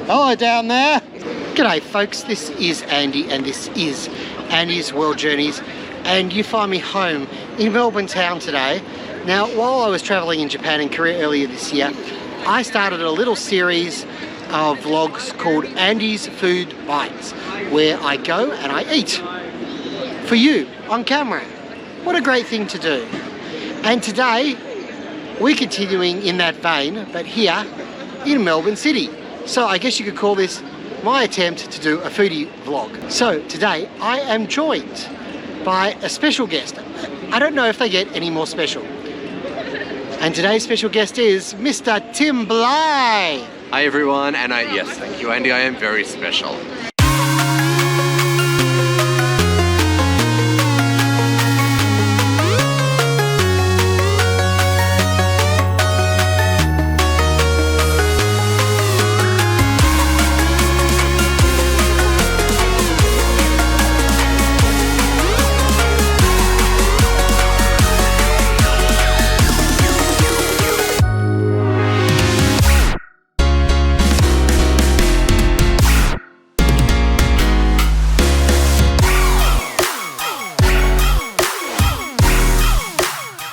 Hello down there. G'day folks, this is Andy and this is Andy's World Journeys, and you find me home in Melbourne town today. Now, while I was travelling in Japan and Korea earlier this year, I started a little series of vlogs called Andy's Food Bites, where I go and I eat for you on camera. What a great thing to do. And today, we're continuing in that vein, but here in Melbourne City. So I guess you could call this my attempt to do a foodie vlog. So today, I am joined by a special guest. I don't know if they get any more special. And today's special guest is Mr. Tim Blight. Hi everyone, and yes, thank you Andy, I am very special.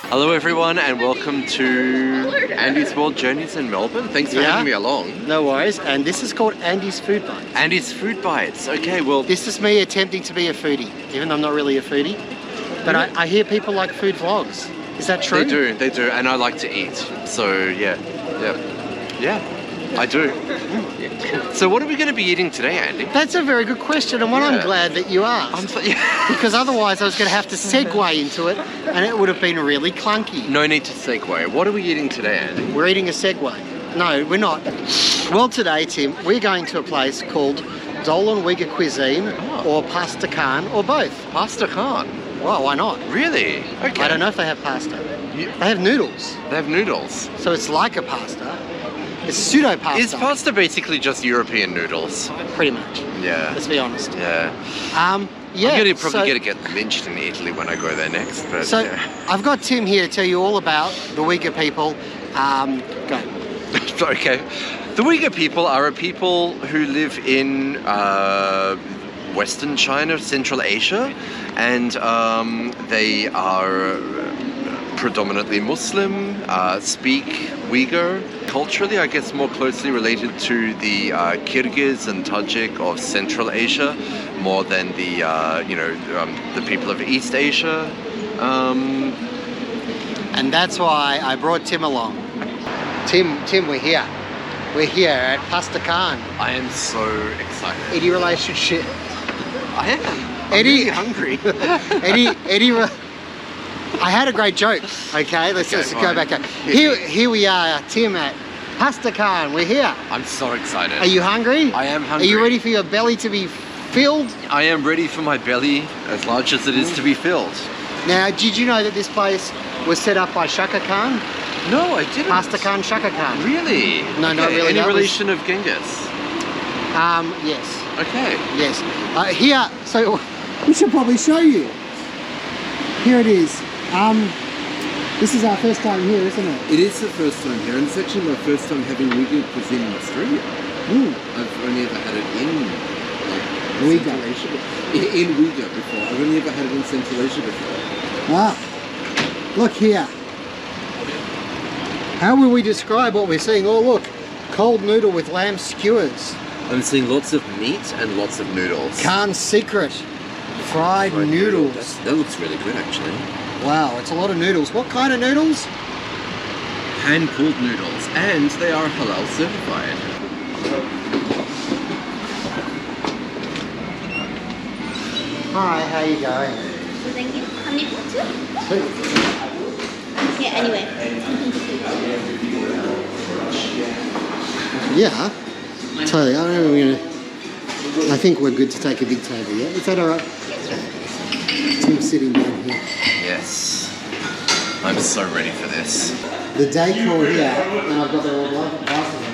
Hello everyone and welcome to Andy's World Journeys in Melbourne. Thanks for having me along. No worries, and this is called Andy's Food Bites. Andy's Food Bites, okay, well... This is me attempting to be a foodie, even though I'm not really a foodie. But I hear people like food vlogs. Is that true? They do, and I like to eat. So yeah, I do. So what are we going to be eating today, Andy? That's a very good question, and one I'm glad that you asked. Because otherwise I was going to have to segue into it, and it would have been really clunky. No need to segue. What are we eating today, Andy? We're eating a segue. No, we're not. Well, today, Tim, we're going to a place called Dolan Uyghur Cuisine, or Pasta Khan, or both. Pasta Khan? Well, why not? Really? Okay. I don't know if they have pasta. They have noodles. They have noodles. So it's like a pasta. It's pseudo pasta. Is pasta basically just European noodles? Pretty much. Yeah. Let's be honest. Yeah. Yeah. I'm probably going to get lynched in Italy when I go there next. But so I've got Tim here to tell you all about the Uyghur people. Go. Okay. The Uyghur people are a people who live in Western China, Central Asia, and they are predominantly Muslim, speak Uyghur. Culturally, I guess more closely related to the Kyrgyz and Tajik of Central Asia, more than the the people of East Asia. And that's why I brought Tim along. Tim, we're here. We're here at Pasta Khan. I am so excited. Eddie relationship. I am. Eddie, I'm really hungry. Eddie. I had a great joke. Okay, let's go back up. Here we are, Tim at Pasta Khan. We're here. I'm so excited. Are you hungry? I am hungry. Are you ready for your belly to be filled? I am ready for my belly, as large as it is, to be filled. Now, did you know that this place was set up by Shaka Khan? No, I didn't. Pasta Khan, Shaka Khan. Really? No, not really. Any relation of Genghis? Yes. Okay. Yes. Here, so we should probably show you. Here it is. This is our first time here, isn't it? It is the first time here, and it's actually my first time having Uyghur cuisine in Australia. I've only ever had it in Uyghur. In Uyghur before. I've only ever had it in Central Asia before. Look here. How will we describe what we're seeing? Oh, look, cold noodle with lamb skewers. I'm seeing lots of meat and lots of noodles. Khan's secret, fried noodles. That looks really good, actually. Wow, it's a lot of noodles. What kind of noodles? Hand-pulled noodles, and they are halal certified. Hi, how you going? Thank you. How many two? Yeah, anyway. Yeah, totally. I think we're good to take a big table, yeah? Is that all right? Tim's sitting down here. Yes. I'm so ready for this. The decor here, and I've got the glasses on.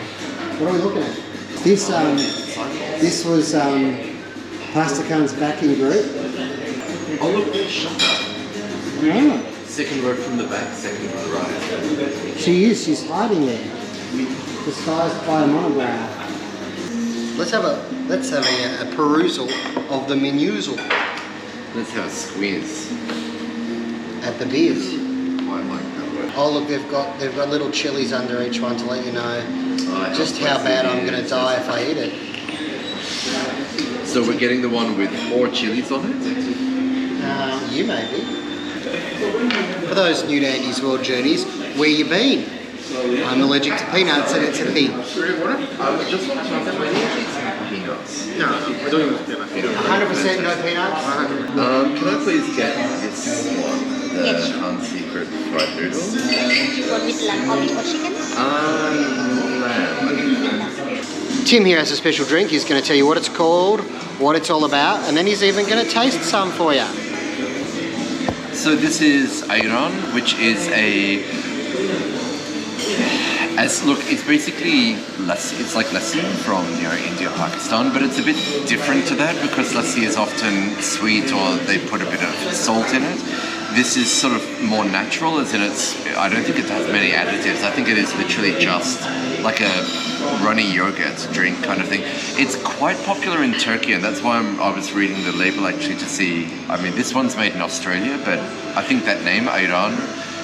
What are we looking at? This was Pasta Khan's backing group. Oh look, there's Shaka. Yeah. Second row from the back, second from the right. She's hiding there. Disguised by a monobrow. Let's have a perusal of the menus Let's have a squeeze. at the beers. Quite like that. Oh look, they've got little chilies under each one to let you know just how bad I'm gonna die if I eat it. So we're getting the one with 4 chilies on it? You may be. For those new to Andy's World Journeys, where you been? I'm allergic to peanuts and it's a thing. I just want to ask, many of these have peanuts? No, we don't use peanuts. 100% no peanuts? Can I please get this one? The unsecret fried noodles? What with lamb or chicken? Lamb. Tim here has a special drink. He's going to tell you what it's called, what it's all about, and then he's even going to taste some for you. So this is Ayran, which is it's basically lassi. It's like lassi from India, Pakistan, but it's a bit different to that because lassi is often sweet or they put a bit of salt in it. This is sort of more natural, as in I don't think it has many additives. I think it is literally just like a runny yogurt drink kind of thing. It's quite popular in Turkey, and that's why I was reading the label actually to see. I mean, this one's made in Australia, but I think that name, Ayran,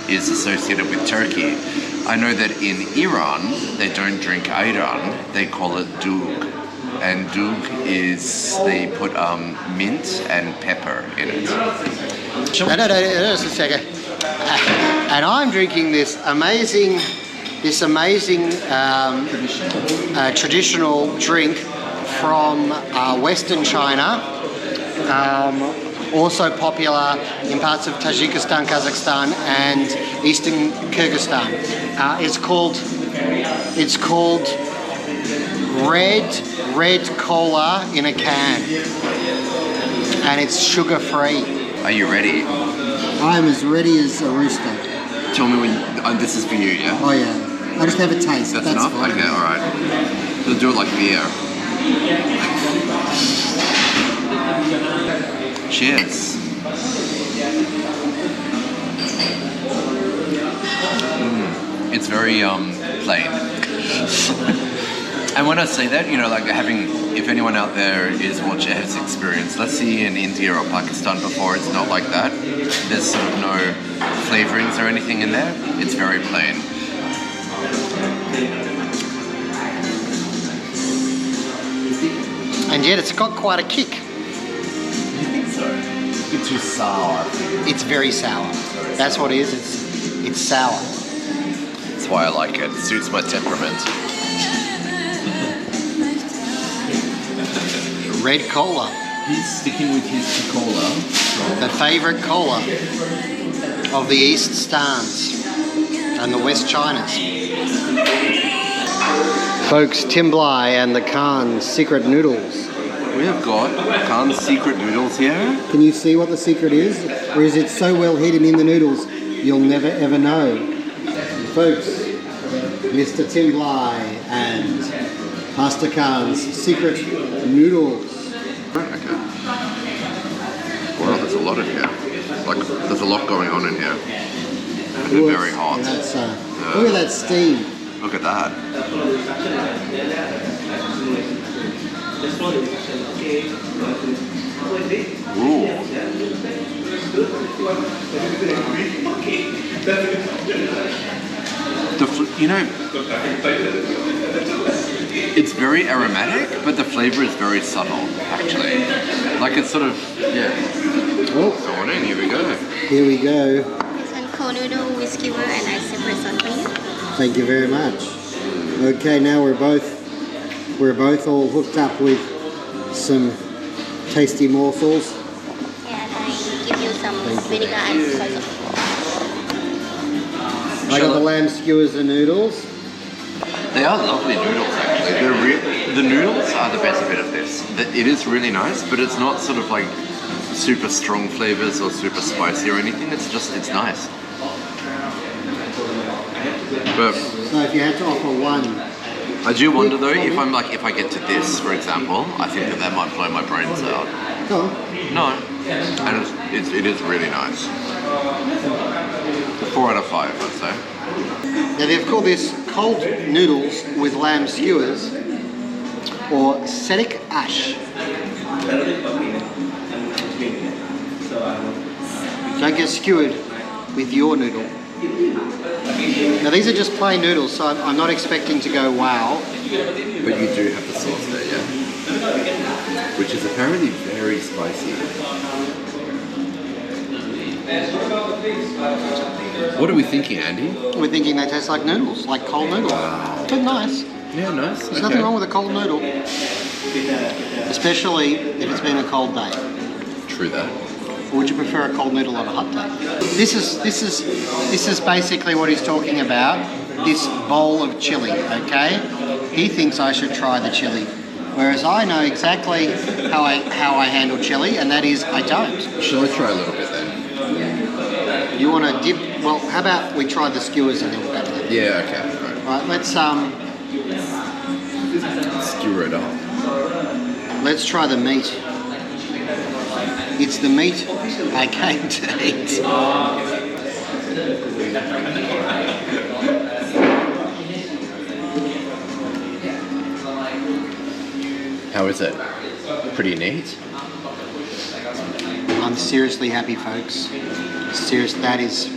is associated with Turkey. I know that in Iran, they don't drink Ayran, they call it doog. And doog is, they put mint and pepper in it. No, just a second. And I'm drinking this amazing traditional drink from Western China, also popular in parts of Tajikistan, Kazakhstan, and Eastern Kyrgyzstan. It's called red cola in a can, and it's sugar-free. Are you ready? I'm as ready as a rooster. Tell me when, this is for you, yeah? Oh yeah, I just have a taste. That's enough? fine. Okay, alright. We'll do it like beer. Cheers. It's very plain. And when I say that, like if anyone out there has experienced lassi in India or Pakistan before, it's not like that. There's sort of no flavorings or anything in there. It's very plain. And yet it's got quite a kick. You think so? It's a bit too sour. It's very sour. That's what it is. It's sour. That's why I like it. It suits my temperament. Red cola. He's sticking with his cola. The favourite cola of the East Stans and the West Chinas. Folks, Tim Bly and the Khan's Secret Noodles. We have got Khan's Secret Noodles here. Can you see what the secret is? Or is it so well hidden in the noodles, you'll never ever know? Folks, Mr. Tim Bly and Pastor Khan's Secret Noodles. Okay. Wow, there's a lot in here. Like, there's a lot going on in here. They're very hot. Look at that steam. Look at that. Ooh. It's very aromatic, but the flavor is very subtle, actually. Like it's sort of, Oh, go on in, here we go. here we go. This one cold noodle with skewer and I separate sauce for you. Thank you very much. Okay, now we're both all hooked up with some tasty morsels. And I give you some vinegar and soy sauce. I got the lamb skewers and noodles. They are lovely noodles, actually. The noodles are the best bit of this. It is really nice, but it's not sort of like super strong flavors or super spicy or anything. It's nice. But So if you had to offer one, I do wonder though, if I get to this, for example, I think that might blow my brains out. go on. No, and it is really nice. 4 out of 5, I'd say. Now they've called this cold noodles with lamb skewers, or Serik Ash. Don't get skewered with your noodle. Now these are just plain noodles, so I'm not expecting to go wow. But you do have the sauce there, yeah? Which is apparently very spicy. What are we thinking, Andy? We're thinking they taste like noodles, like cold noodles. Wow. But nice. Yeah, nice. There's nothing wrong with a cold noodle. Especially if it's been a cold day. True that. Or would you prefer a cold noodle on a hot day? This is basically what he's talking about. This bowl of chili, okay? He thinks I should try the chili. Whereas I know exactly how I handle chili, and that is I don't. Shall I try a little bit then? You want to dip? Well, how about we try the skewers and then we'll go to that. Yeah, okay. Right, let's skewer it up. let's try the meat. It's the meat I came to eat. How is it? Pretty neat. I'm seriously happy, folks. Serious, that is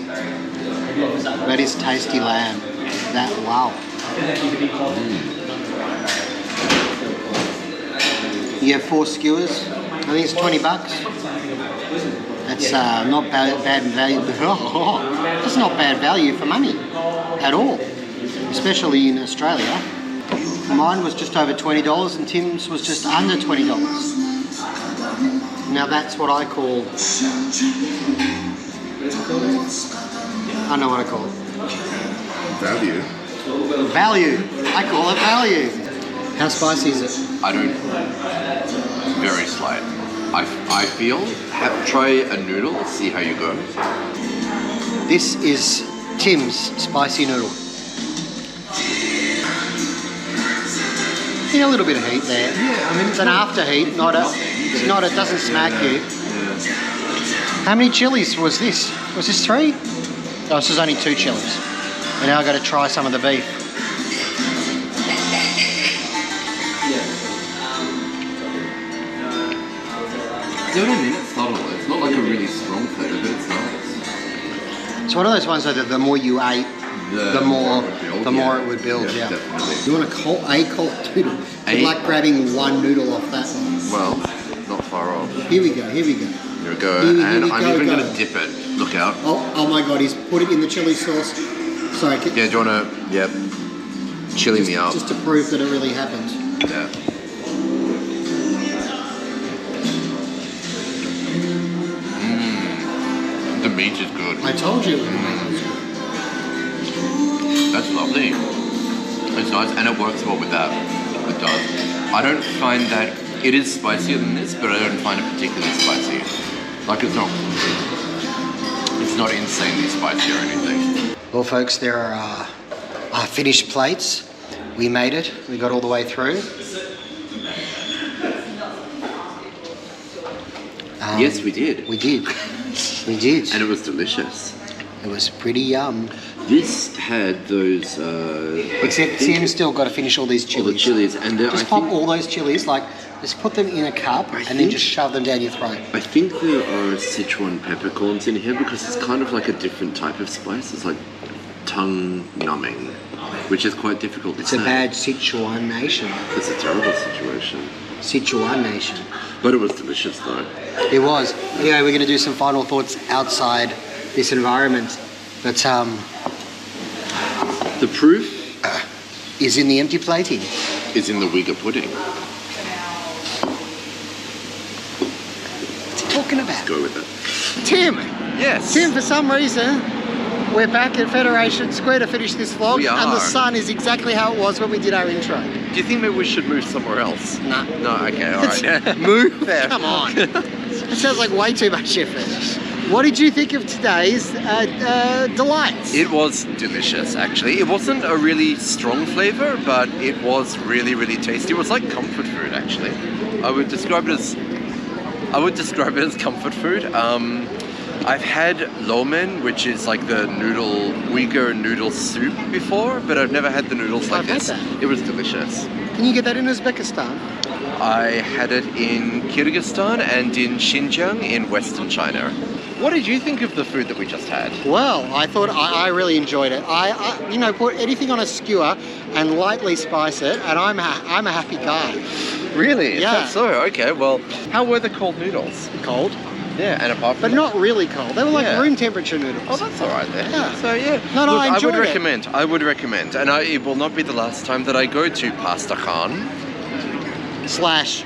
tasty lamb. That wow. You have 4 skewers. I think it's $20. That's not bad value. That's not bad value for money at all, especially in Australia. Mine was just over $20 and Tim's was just under $20. Now that's what I call. I know what I call it. Value. Value. I call it value. How spicy is it? I don't. Very slight. I feel. Try a noodle. See how you go. This is Tim's spicy noodle. Yeah, a little bit of heat there. Yeah, I mean It's an after heat, it doesn't smack you. How many chilies was this? Was this 3? Oh, this is only 2 chilies. And now I've got to try some of the beef. You know what I mean? It's subtle. It's not like a really strong flavour, but it's nice. It's one of those ones though that the more you ate, the more it would build. Yeah. Definitely. You want a cold noodle? It's like grabbing one noodle off that one. Well, not far off. Here we go. Here we go. Here we I'm go, even go. going to dip it. Look out. Oh my God! He's put it in the chili sauce. Sorry. Yeah, do you want to? Yep. Chili me up. Just to prove that it really happened. Yeah. The meat is good. I told you it would be good. That's lovely. It's nice and it works well with that. It does. I don't find that it is spicier than this, but I don't find it particularly spicy. Like it's not insanely spicy or anything. Well, folks, there are our finished plates. We made it. We got all the way through. Yes, we did. We did. We did. And it was delicious. It was pretty yum. This had those. Except Tim's still got to finish all these All chilies. the chilies, and Just pop all those chilies, like, just put them in a cup and then just shove them down your throat. I think there are Sichuan peppercorns in here because it's kind of like a different type of spice. It's like tongue numbing, which is quite difficult to It's say. a bad Sichuan nation. It's a terrible situation. Sichuan nation. But it was delicious though. It was. Anyway, we're going to do some final thoughts outside this environment. But The proof is in the empty plating. is in the Uyghur pudding. What's he talking about? Go with it. Tim! Yes. Tim, for some reason, we're back at Federation Square to finish this vlog. We And the are. sun is exactly how it was when we did our intro. Do you think maybe we should move somewhere else? Nah. No, okay, alright. Move? There. Come on. That sounds like way too much effort. What did you think of today's delights? It was delicious, actually. It wasn't a really strong flavor, but it was really, really tasty. It was like comfort food, actually. I would describe it as comfort food. I've had lomen, which is like the Uyghur noodle soup before, but I've never had the noodles like I've had this. that. It was delicious. Can you get that in Uzbekistan? I had it in Kyrgyzstan and in Xinjiang in Western China. What did you think of the food that we just had? Well, I thought I really enjoyed it. I you know, put anything on a skewer and lightly spice it, and I'm a happy guy. Really? Is Yeah. that so? Okay, well, how were the cold noodles? Cold, Yeah, and apart from but not really cold. They were like Yeah. room temperature noodles. Oh, that's all right then. Yeah. So yeah. No, Look, I enjoyed would it. recommend. I would recommend, and it will not be the last time that I go to Pasta Khan. Slash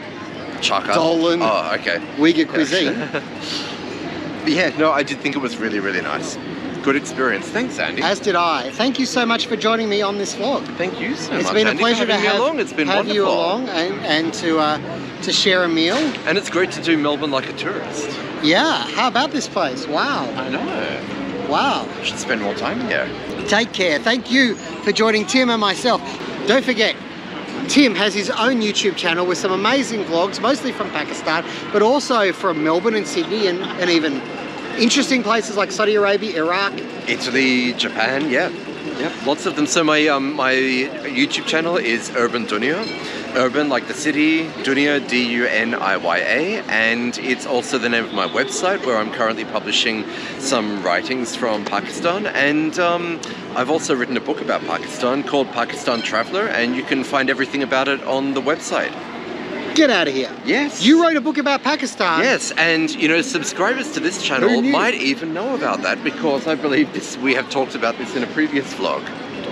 Chaka. Dolan Oh, okay. Uyghur Cuisine. Yeah, no, I did think it was really, really nice. Good experience. Thanks, Andy. As did I. Thank you so much for joining me on this vlog. Thank you so much. It's been a Andy, pleasure for to having me have, along. It's been have you wonderful. along and to share a meal. And it's great to do Melbourne like a tourist. Yeah, how about this place? Wow, I know. wow. I should spend more time here. Take care. Thank you for joining Tim and myself. Don't forget, Tim has his own YouTube channel with some amazing vlogs, mostly from Pakistan, but also from Melbourne and Sydney and even interesting places like Saudi Arabia, Iraq. Italy, Japan, yeah. Yep, lots of them. So my my YouTube channel is Urban Duniya. Urban like the city, Duniya, Duniya, and it's also the name of my website where I'm currently publishing some writings from Pakistan, and I've also written a book about Pakistan called Pakistan Traveller, and you can find everything about it on the website. Get out of here. Yes. You wrote a book about Pakistan. Yes, and you know, subscribers to this channel Who knew? might even know about that because I believe we have talked about this in a previous vlog.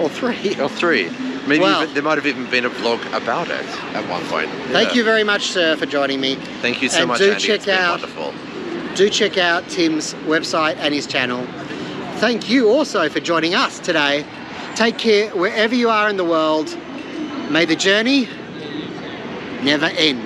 Or three. Or three. Maybe Wow. there might have even been a vlog about it at one point. Thank Yeah. you very much, sir, for joining me. Thank you so And much, do Andy. check It's been out- wonderful. Do check out Tim's website and his channel. Thank you also for joining us today. Take care wherever you are in the world. May the journey never end.